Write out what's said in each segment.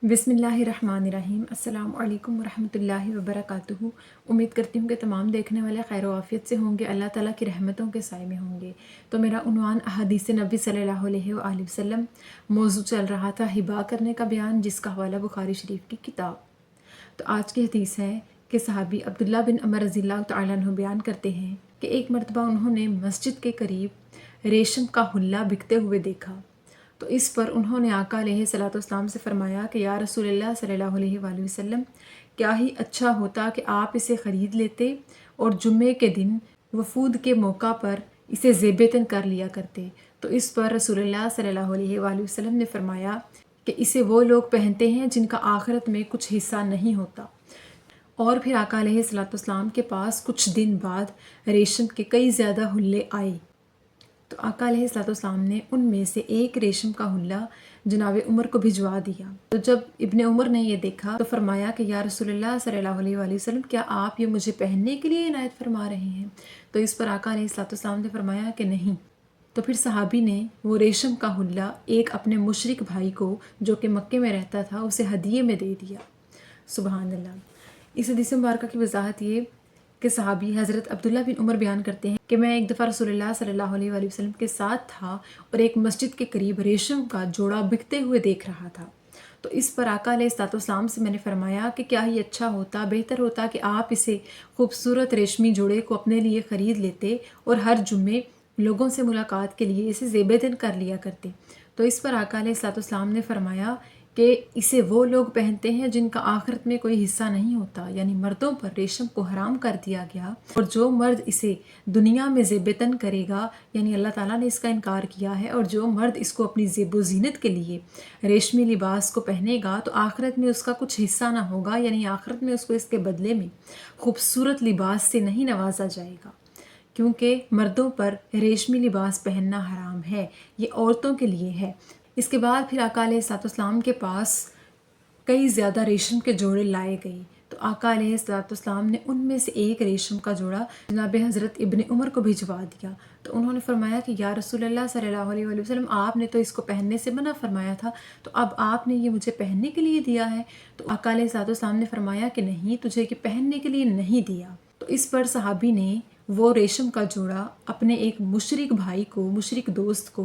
बिस्मिल्लाहिर्रहमानिर्रहीम। अस्सलाम वालेकुम वरहमतुल्लाहि वबरकातुहू। उम्मीद करती हूँ कि तमाम देखने वाले खैर आफ़ियत से होंगे, अल्लाह ताला की रहमतों के साए में होंगे। तो मेरा उन्वान अहादीस नबी सल्लल्लाहु अलैहि वसल्लम मौजू चल रहा था हिबा करने का बयान, जिसका हवाला बुखारी शरीफ की किताब। तो आज की हदीस है कि सहाबी अब्दुल्ला बिन अमर रज़ियल्लाहु तआला अन्हु बयान करते हैं कि एक मरतबा उन्होंने मस्जिद के करीब रेशम का हुल्ला बिकते हुए देखा। तो इस पर उन्होंने आका अलैहिस्सलाम से फरमाया कि या रसूलल्लाह सल्लल्लाहु अलैहि वसल्लम, क्या ही अच्छा होता कि आप इसे ख़रीद लेते और जुम्मे के दिन वफूद के मौका पर इसे ज़ेबतन कर लिया करते। तो इस पर रसूलल्लाह सल्लल्लाहु अलैहि वसल्लम ने फरमाया कि इसे वो लोग पहनते हैं जिनका आखिरत में कुछ हिस्सा नहीं होता। और फिर आका अलैहिस्सलाम के पास कुछ दिन बाद रेशम के कई ज़्यादा हुल्ले आए। तो आका अलैहिस्सलाम ने उनमें से एक रेशम का हुल्ला जनाब उमर को भिजवा दिया। तो जब इब्ने उमर ने यह देखा तो फरमाया कि या रसूलल्लाह सल्लल्लाहु अलैहि वसल्लम, क्या आप ये मुझे पहनने के लिए इनायत फरमा रहे हैं? तो इस पर आका अलैहिस्सलाम ने फरमाया कि नहीं। तो फिर सहाबी ने वो रेशम का हुल्ला एक अपने मुशरिक भाई को, जो कि मक्के में रहता था, उसे हदिये में दे दिया। सुबहान अल्लाह। इस हदीस मुबारक की वजाहत ये कि सहाबी हज़रत अब्दुल्ला बिन उमर बयान करते हैं कि मैं एक दफ़ा रसूलुल्लाह सल्लल्लाहु अलैहि वसल्लम के साथ था और एक मस्जिद के करीब रेशम का जोड़ा बिकते हुए देख रहा था। तो इस पर आका अलैहिस्सलाम से मैंने फरमाया कि क्या ही अच्छा होता, बेहतर होता कि आप इसे खूबसूरत रेशमी जोड़े को अपने लिए ख़रीद लेते और हर जुम्मे लोगों से मुलाकात के लिए इसे ज़ेबतन कर लिया करते। तो इस पर आका अलैहिस्सलाम ने फरमाया कि इसे वो लोग पहनते हैं जिनका आखिरत में कोई हिस्सा नहीं होता, यानी मर्दों पर रेशम को हराम कर दिया गया। और जो मर्द इसे दुनिया में ज़ेबतन करेगा, यानी अल्लाह ताला ने इसका इनकार किया है, और जो मर्द इसको अपनी ज़ेबो ज़ीनत के लिए रेशमी लिबास को पहनेगा तो आखिरत में उसका कुछ हिस्सा ना होगा, यानी आखिरत में उसको इसके बदले में खूबसूरत लिबास से नहीं नवाजा जाएगा, क्योंकि मर्दों पर रेशमी लिबास पहनना हराम है, ये औरतों के लिए है। इसके बाद फिर आका अलैहिस्सलाम के पास कई ज़्यादा रेशम के जोड़े लाए गए। तो आका अलैहिस्सलाम ने उनमें से एक रेशम का जोड़ा जनाब हज़रत इब्ने उमर को भिजवा दिया। तो उन्होंने फरमाया कि या रसूलल्लाह सल्लल्लाहु अलैहि वसल्लम, आपने तो इसको पहनने से मना फरमाया था, तो अब आपने ये मुझे पहनने के लिए दिया है? तो आका अलैहिस्सलाम ने फरमाया कि नहीं, तुझे ये पहनने के लिए नहीं दिया। तो इस पर सहाबी ने वो रेशम का जोड़ा अपने एक मुशरिक भाई को, मुशरिक दोस्त को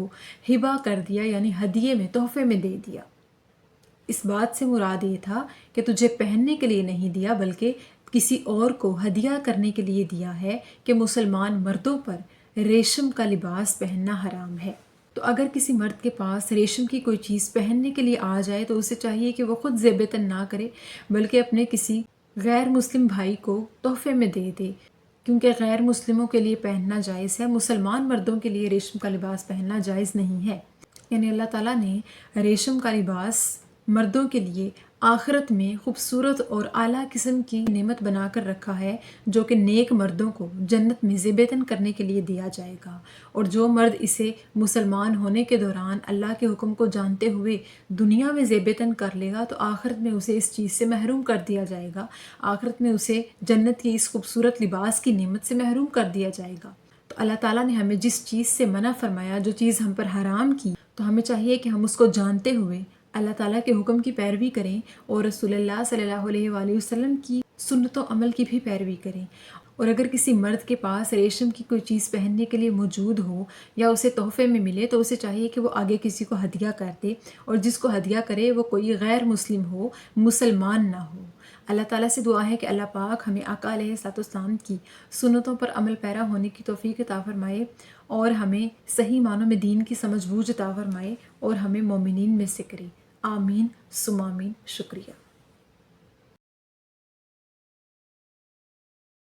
हिबा कर दिया, यानी हदिये में, तोहफे में दे दिया। इस बात से मुराद ये था कि तुझे पहनने के लिए नहीं दिया, बल्कि किसी और को हदिया करने के लिए दिया है कि मुसलमान मर्दों पर रेशम का लिबास पहनना हराम है। तो अगर किसी मर्द के पास रेशम की कोई चीज़ पहनने के लिए आ जाए तो उसे चाहिए कि वो खुद ज़ेबतन ना करे, बल्कि अपने किसी गैर मुस्लिम भाई को तोहफे में दे दे, क्योंकि गैर मुस्लिमों के लिए पहनना जायज़ है, मुसलमान मर्दों के लिए रेशम का लिबास पहनना जायज़ नहीं है। यानी अल्लाह ताला ने रेशम का लिबास मर्दों के लिए आखिरत में खूबसूरत और आला किस्म की नेमत बना कर रखा है, जो कि नेक मर्दों को जन्नत में ज़ेबतन करने के लिए दिया जाएगा। और जो मर्द इसे मुसलमान होने के दौरान अल्लाह के हुक्म को जानते हुए दुनिया में ज़ेबतन कर लेगा तो आखिरत में उसे इस चीज़ से महरूम कर दिया जाएगा, आखिरत में उसे जन्नत की इस खूबसूरत लिबास की नेमत से महरूम कर दिया जाएगा। तो अल्लाह ताला ने हमें जिस चीज़ से मना फरमाया, जो चीज़ हम पर हराम की, तो हमें चाहिए कि हम उसको जानते हुए अल्लाह ताला के हुक्म की पैरवी करें और रसूलुल्लाह सल्लल्लाहु अलैहि वसल्लम की सुन्नतों अमल की भी पैरवी करें। और अगर किसी मर्द के पास रेशम की कोई चीज़ पहनने के लिए मौजूद हो या उसे तोहफे में मिले तो उसे चाहिए कि वो आगे किसी को हदिया कर दे, और जिसको हदिया करे वो कोई गैर मुस्लिम हो, मुसलमान ना हो। अल्लाह ताला से दुआ है कि अल्लाह पाक हमें आका अलैहिस्सलाम की सुन्नतों पर अमल पैरा होने की तौफीक अता फरमाए और हमें सही मानों में दीन की समझ बूझ अता फरमाए और हमें मोमिनीन में से करे। आमीन सुम आमीन। शुक्रिया।